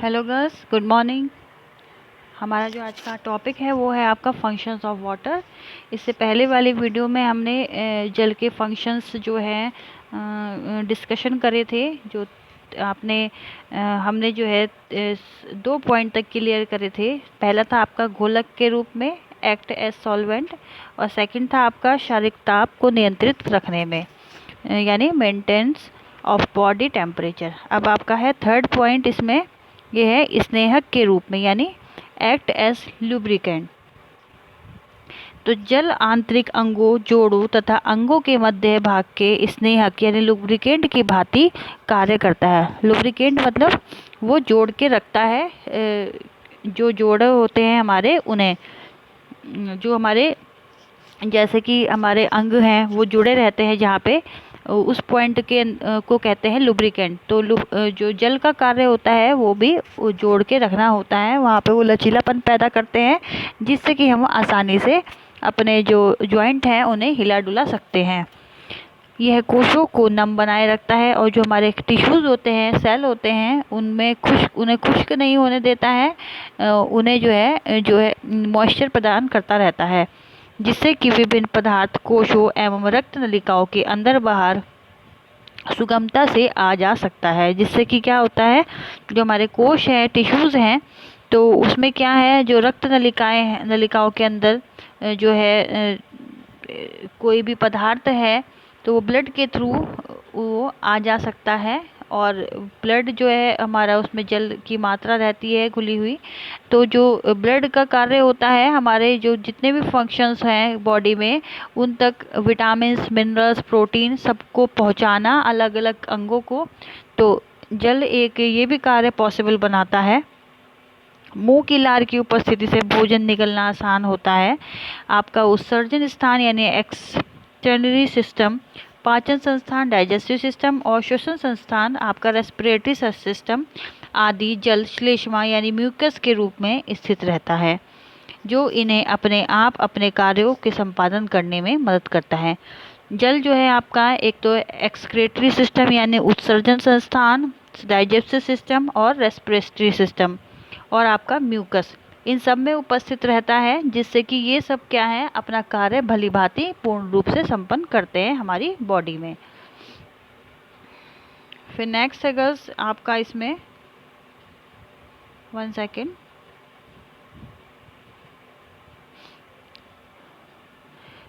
Hello girls, good morning. हमारा जो आज का टॉपिक है वो है आपका फंक्शंस ऑफ वाटर। इससे पहले वाली वीडियो में हमने जल के फंक्शंस जो है डिस्कशन करे थे। जो आपने हमने जो है 2 पॉइंट तक क्लियर करे थे। पहला था आपका घोलक के रूप में एक्ट एज सॉल्वेंट, और सेकंड था आपका शारीरिक ताप को नियंत्रित रखने में, यानी मेंटेनेंस ऑफ बॉडी टेम्परेचर। अब आपका है थर्ड पॉइंट, इसमें ये है स्नेहक के रूप में, यानी एक्ट एज लुब्रिकेंट। तो जल आंतरिक अंगों, जोड़ों तथा अंगों के मध्य भाग के स्नेहक यानी लुब्रिकेंट की भांति कार्य करता है। लुब्रिकेंट मतलब वो जोड़ के रखता है, जो जोड़ होते हैं हमारे उन्हें, जो हमारे जैसे कि हमारे अंग हैं वो जुड़े रहते हैं जहाँ पे, उस पॉइंट के को कहते हैं लुब्रिकेंट। तो जो जल का कार्य होता है वो भी वो जोड़ के रखना होता है, वहाँ पे वो लचीलापन पैदा करते हैं जिससे कि हम आसानी से अपने जो जॉइंट हैं उन्हें हिला डुला सकते हैं। यह कोशों को नम बनाए रखता है, और जो हमारे टिश्यूज़ होते हैं, सेल होते हैं, उन्हें खुश्क नहीं होने देता है, उन्हें जो है मॉइस्चर प्रदान करता रहता है, जिससे कि विभिन्न पदार्थ कोशों एवं रक्त नलिकाओं के अंदर बाहर सुगमता से आ जा सकता है। जिससे कि क्या होता है, जो हमारे कोश हैं, टिश्यूज़ हैं, तो उसमें क्या है, जो रक्त नलिकाओं के अंदर जो है कोई भी पदार्थ है तो वो ब्लड के थ्रू वो आ जा सकता है। और ब्लड जो है हमारा, उसमें जल की मात्रा रहती है घुली हुई। तो जो ब्लड का कार्य होता है, हमारे जो जितने भी फंक्शंस हैं बॉडी में, उन तक विटामिन्स, मिनरल्स, प्रोटीन सबको पहुंचाना अलग अलग अंगों को। तो जल एक ये भी कार्य पॉसिबल बनाता है। मुंह की लार की उपस्थिति से भोजन निकलना आसान होता है। आपका उत्सर्जन स्थान यानी एक्सटर्नरी सिस्टम, पाचन संस्थान डाइजेस्टिव सिस्टम, और श्वसन संस्थान आपका रेस्पिरेटरी सिस्टम आदि जल श्लेष्मा यानी म्यूकस के रूप में स्थित रहता है, जो इन्हें अपने आप अपने कार्यों के संपादन करने में मदद करता है। जल जो है आपका एक तो एक्सक्रेटरी सिस्टम यानी उत्सर्जन संस्थान, डाइजेस्टिव सिस्टम और रेस्पिरेटरी सिस्टम, और आपका म्यूकस, इन सब में उपस्थित रहता है, जिससे कि ये सब क्या है, अपना कार्य भलीभांति पूर्ण रूप से संपन्न करते हैं हमारी बॉडी में। फिर नेक्स्ट है गर्ल्स आपका इसमें 1 सेकेंड,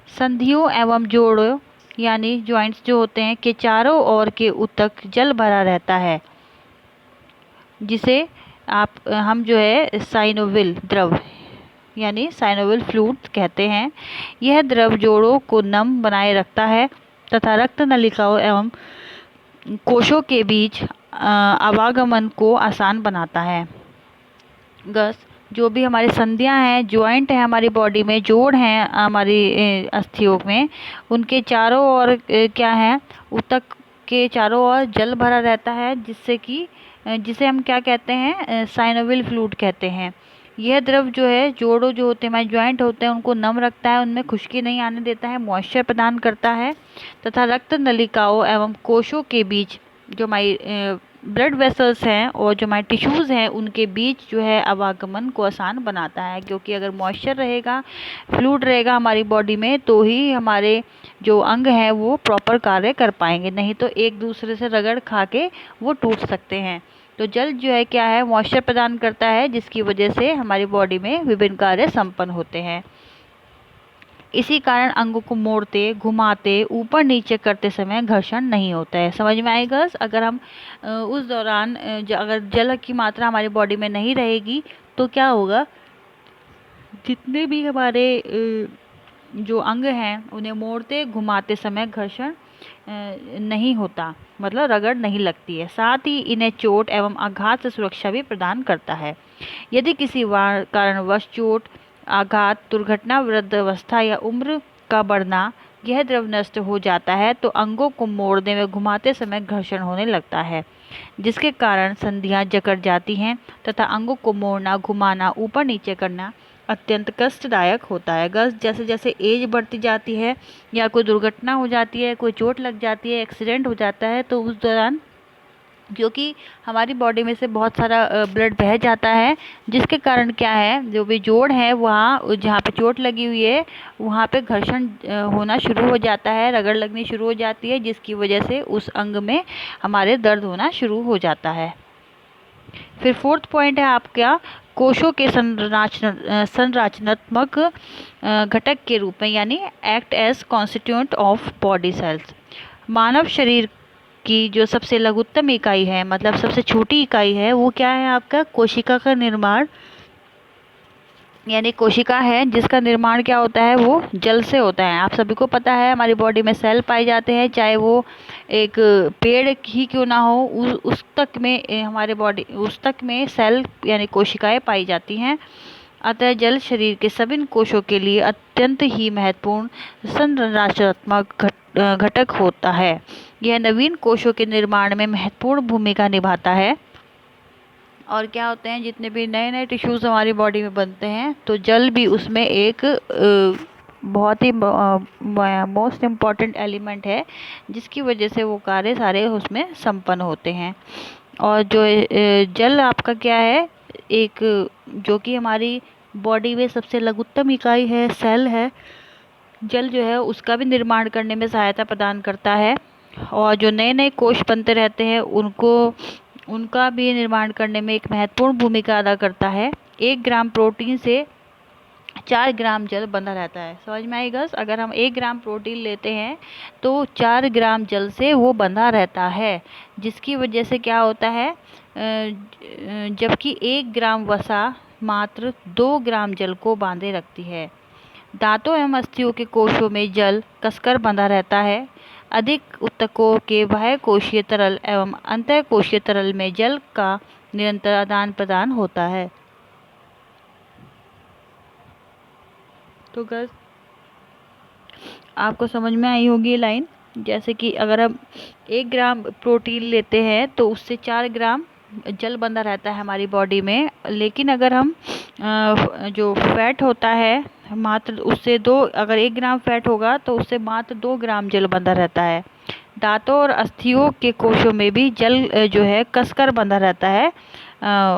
संधियों एवं जोड़ों यानी जॉइंट्स जो होते हैं के चारों ओर के ऊतक जल भरा रहता है, जिसे हम जो है साइनोविल द्रव यानी साइनोविल फ्लूइड कहते हैं। यह द्रव जोड़ों को नम बनाए रखता है तथा रक्त नलिकाओं एवं कोशों के बीच आवागमन को आसान बनाता है। गस जो भी हमारी संधियां हैं, जॉइंट है हमारी बॉडी में, जोड़ हैं हमारी अस्थियों में, उनके चारों ओर क्या है, ऊतक के चारों ओर जल भरा रहता है, जिसे हम क्या कहते हैं, साइनोविल फ्लूइड कहते हैं। यह द्रव जो है जोड़ों जो होते हैं हमारे जॉइंट होते हैं उनको नम रखता है, उनमें खुश्की नहीं आने देता है, मॉइस्चर प्रदान करता है, तथा रक्त नलिकाओं एवं कोशों के बीच जो हमारी ब्लड वेसल्स हैं और जो हमारे टिश्यूज़ हैं उनके बीच जो है आवागमन को आसान बनाता है। क्योंकि अगर मॉइस्चर रहेगा, फ्लूइड रहेगा हमारी बॉडी में, तो ही हमारे जो अंग हैं वो प्रॉपर कार्य कर पाएंगे, नहीं तो एक दूसरे से रगड़ खा के वो टूट सकते हैं। तो जल जो है क्या है, मॉइस्चर प्रदान करता है, जिसकी वजह से हमारी बॉडी में विभिन्न कार्य संपन्न होते हैं। इसी कारण अंगों को मोड़ते, घुमाते, ऊपर नीचे करते समय घर्षण नहीं होता है। समझ में आएगा? अगर हम उस दौरान अगर जल की मात्रा हमारी बॉडी में नहीं रहेगी तो क्या होगा, जितने भी हमारे जो अंग हैं उन्हें मोड़ते घुमाते समय घर्षण नहीं होता, मतलब रगड़ नहीं लगती है। साथ ही इन्हें चोट एवं आघात से सुरक्षा भी प्रदान करता है। यदि किसी कारणवश चोट, आघात, दुर्घटना, वृद्धावस्था या उम्र का बढ़ना, यह द्रव नष्ट हो जाता है तो अंगों को मोड़ने में घुमाते समय घर्षण होने लगता है, जिसके कारण संधियां जकड़ जाती हैं तथा अंगों को मोड़ना, घुमाना, ऊपर नीचे करना अत्यंत कष्टदायक होता है। जैसे जैसे एज बढ़ती जाती है या कोई दुर्घटना हो जाती है, कोई चोट लग जाती है, एक्सीडेंट हो जाता है, तो उस दौरान क्योंकि हमारी बॉडी में से बहुत सारा ब्लड बह जाता है, जिसके कारण क्या है, जो भी जोड़ है वहाँ जहाँ पे चोट लगी हुई है वहाँ पे घर्षण होना शुरू हो जाता है, रगड़ लगनी शुरू हो जाती है, जिसकी वजह से उस अंग में हमारे दर्द होना शुरू हो जाता है। फिर फोर्थ पॉइंट है आपका कोशों के संरचनात्मक घटक के रूप में, यानी act as constituent of body cells. मानव शरीर की जो सबसे लघुत्तम इकाई है, मतलब सबसे छोटी इकाई है, वो क्या है आपका कोशिका का निर्माण, यानी कोशिका है जिसका निर्माण क्या होता है, वो जल से होता है। आप सभी को पता है हमारी बॉडी में सेल पाए जाते हैं, चाहे वो एक पेड़ ही क्यों ना हो, उस तक में हमारे बॉडी उस तक में सेल यानी कोशिकाएं पाई जाती हैं। अतः जल शरीर के सभी कोशों के लिए अत्यंत ही महत्वपूर्ण संरचनात्मक घटक होता है। यह नवीन कोशों के निर्माण में महत्वपूर्ण भूमिका निभाता है। और क्या होते हैं, जितने भी नए नए टिश्यूज़ हमारी बॉडी में बनते हैं, तो जल भी उसमें एक बहुत ही मोस्ट इम्पॉर्टेंट एलिमेंट है, जिसकी वजह से वो कार्य सारे उसमें संपन्न होते हैं। और जो जल आपका क्या है, एक जो कि हमारी बॉडी में सबसे लघुत्तम इकाई है, सेल है, जल जो है उसका भी निर्माण करने में सहायता प्रदान करता है। और जो नए नए कोश बनते रहते हैं उनका भी निर्माण करने में एक महत्वपूर्ण भूमिका अदा करता है। 1 ग्राम प्रोटीन से 4 ग्राम जल बंधा रहता है। समझ में आई गर्ल्स? अगर हम 1 ग्राम प्रोटीन लेते हैं तो 4 ग्राम जल से वो बंधा रहता है, जिसकी वजह से क्या होता है, जबकि 1 ग्राम वसा मात्र 2 ग्राम जल को बांधे रखती है। दांतों एवं अस्थियों के कोशों में जल कसकर बंधा रहता है। अधिक ऊतकों के बाह्य कोशीय तरल एवं अंतः कोशीय तरल में जल का निरंतर आदान प्रदान होता है। तो गर्ल्स आपको समझ में आई होगी ये लाइन। जैसे कि अगर हम 1 ग्राम प्रोटीन लेते हैं तो उससे 4 ग्राम जल बंधा रहता है हमारी बॉडी में, लेकिन अगर हम जो फैट होता है मात्र उससे अगर 1 ग्राम फैट होगा तो उससे मात्र 2 ग्राम जल बंधा रहता है। दांतों और अस्थियों के कोशों में भी जल जो है कसकर बंधा रहता है।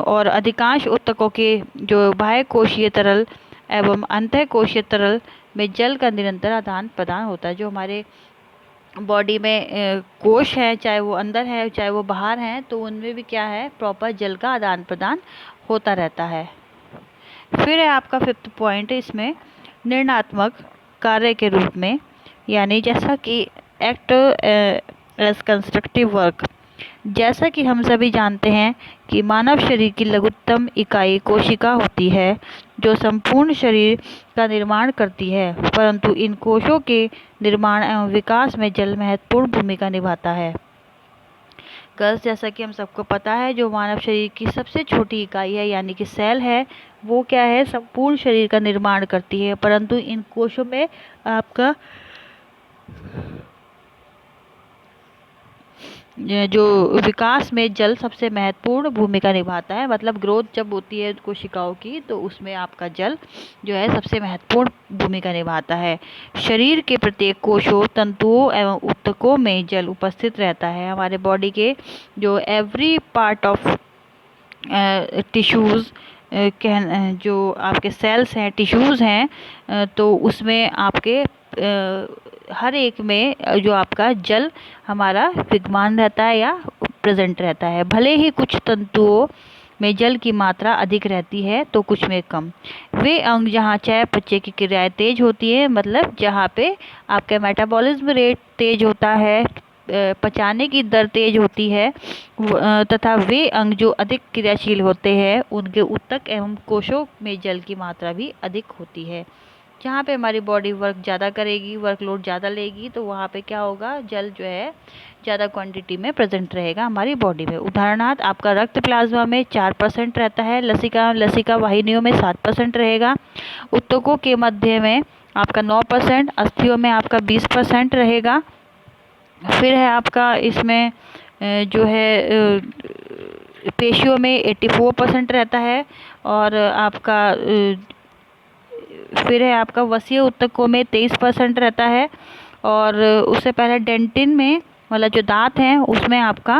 और अधिकांश ऊतकों के जो बाह्य कोशीय तरल एवं अंतः कोशीय तरल में जल का निरंतर आदान प्रदान होता है। जो हमारे बॉडी में कोश है, चाहे वो अंदर है चाहे वो बाहर है, तो उनमें भी क्या है, प्रॉपर जल का आदान प्रदान होता रहता है। फिर है आपका 5th पॉइंट इसमें निर्णयात्मक कार्य के रूप में, यानी जैसा कि एक्ट एज कंस्ट्रक्टिव वर्क। जैसा कि हम सभी जानते हैं कि मानव शरीर की लघुत्तम इकाई कोशिका होती है, जो संपूर्ण शरीर का निर्माण करती है, परंतु इन कोशों के निर्माण एवं विकास में जल महत्वपूर्ण भूमिका निभाता है। गर्ल्स, जैसा कि हम सबको पता है, जो मानव शरीर की सबसे छोटी इकाई है यानी कि सेल है, वो क्या है, संपूर्ण शरीर का निर्माण करती है, परंतु इन कोशों में आपका जो विकास में जल सबसे महत्वपूर्ण भूमिका निभाता है। मतलब ग्रोथ जब होती है कोशिकाओं की, तो उसमें आपका जल जो है सबसे महत्वपूर्ण भूमिका निभाता है। शरीर के प्रत्येक कोशों, तंतुओं एवं ऊतकों में जल उपस्थित रहता है। हमारे बॉडी के जो एवरी पार्ट ऑफ टिश्यूज़ जो आपके सेल्स हैं, टिश्यूज़ हैं, तो उसमें आपके हर एक में जो आपका जल हमारा विद्यमान रहता है या प्रेजेंट रहता है। भले ही कुछ तंतुओं में जल की मात्रा अधिक रहती है तो कुछ में कम। वे अंग जहाँ चयापचय की क्रियाएं तेज होती है, मतलब जहाँ पे आपका मेटाबॉलिज्म रेट तेज होता है, पचाने की दर तेज होती है, तथा वे अंग जो अधिक क्रियाशील होते हैं उनके ऊतक एवं कोशों में जल की मात्रा भी अधिक होती है। जहाँ पे हमारी बॉडी वर्क ज़्यादा करेगी, वर्कलोड ज़्यादा लेगी, तो वहाँ पे क्या होगा, जल जो है ज़्यादा क्वांटिटी में प्रेजेंट रहेगा हमारी बॉडी में। उदाहरणार्थ आपका रक्त प्लाज्मा में 4% रहता है, लसिका वाहिनियों में 7% रहेगा, ऊतकों के मध्य में आपका 9%, अस्थियों में आपका 20% रहेगा। फिर है आपका इसमें जो है पेशियों में 84% रहता है, और आपका फिर है आपका वसीय ऊतकों में 23% रहता है, और उससे पहले डेंटिन में, मतलब जो दांत हैं, उसमें आपका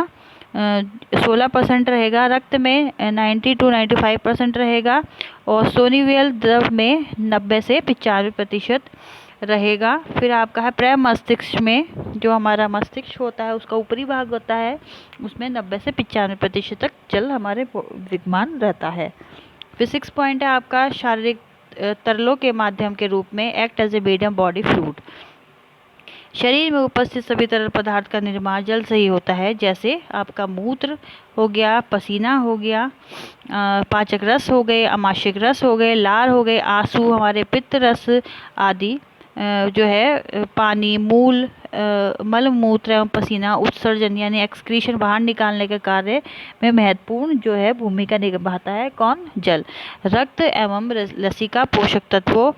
16% रहेगा, रक्त में 90 to 95% रहेगा, और सोनिवियल द्रव में 90 से 95% रहेगा। फिर आपका है प्रे मस्तिष्क में, जो हमारा मस्तिष्क होता है उसका ऊपरी भाग होता है, उसमें 90 से 95% तक जल हमारे विद्यमान रहता है। फिर 6 पॉइंट है आपका शारीरिक तरलों के माध्यम के रूप में act as a medium body fluid. शरीर में उपस्थित सभी तरल पदार्थ का निर्माण जल से ही होता है, जैसे आपका मूत्र हो गया, पसीना हो गया, पाचक रस हो गए, आमाशयिक रस हो गए, लार हो गए, आंसू, हमारे पित्त रस आदि जो है पानी, मूल, मल मूत्र एवं पसीना उत्सर्जन यानी एक्सक्रीशन बाहर निकालने के कार्य में महत्वपूर्ण जो है भूमिका निभाता है कौन? जल। रक्त एवं लसिका पोषक तत्वों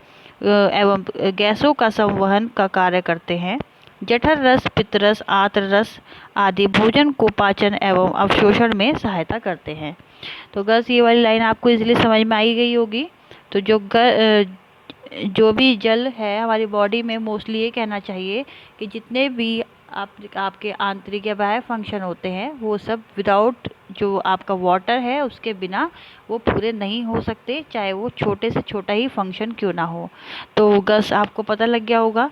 एवं गैसों का संवहन का कार्य करते हैं। जठर रस, पित्त रस, आंत्र रस आदि भोजन को पाचन एवं अवशोषण में सहायता करते हैं। तो गर्ल्स ये वाली लाइन आपको इजीली समझ में आई गई होगी। तो जो भी जल है हमारी बॉडी में, मोस्टली ये कहना चाहिए कि जितने भी आपके आंतरिक या बाह्य फंक्शन होते हैं वो सब विदाउट जो आपका वाटर है उसके बिना वो पूरे नहीं हो सकते, चाहे वो छोटे से छोटा ही फंक्शन क्यों ना हो। तो गर्ल्स आपको पता लग गया होगा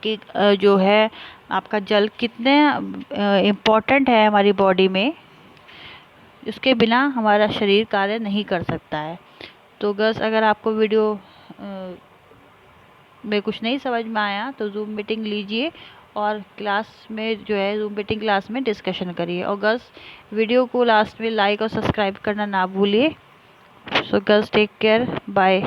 कि जो है आपका जल कितने इम्पोर्टेंट है हमारी बॉडी में, इसके बिना हमारा शरीर कार्य नहीं कर सकता है। तो गर्ल्स अगर आपको वीडियो में कुछ नहीं समझ में आया तो जूम मीटिंग लीजिए और क्लास में जो है जूम मीटिंग क्लास में डिस्कशन करिए। और गर्ल्स वीडियो को लास्ट में लाइक और सब्सक्राइब करना ना भूलिए। So girls take care, bye.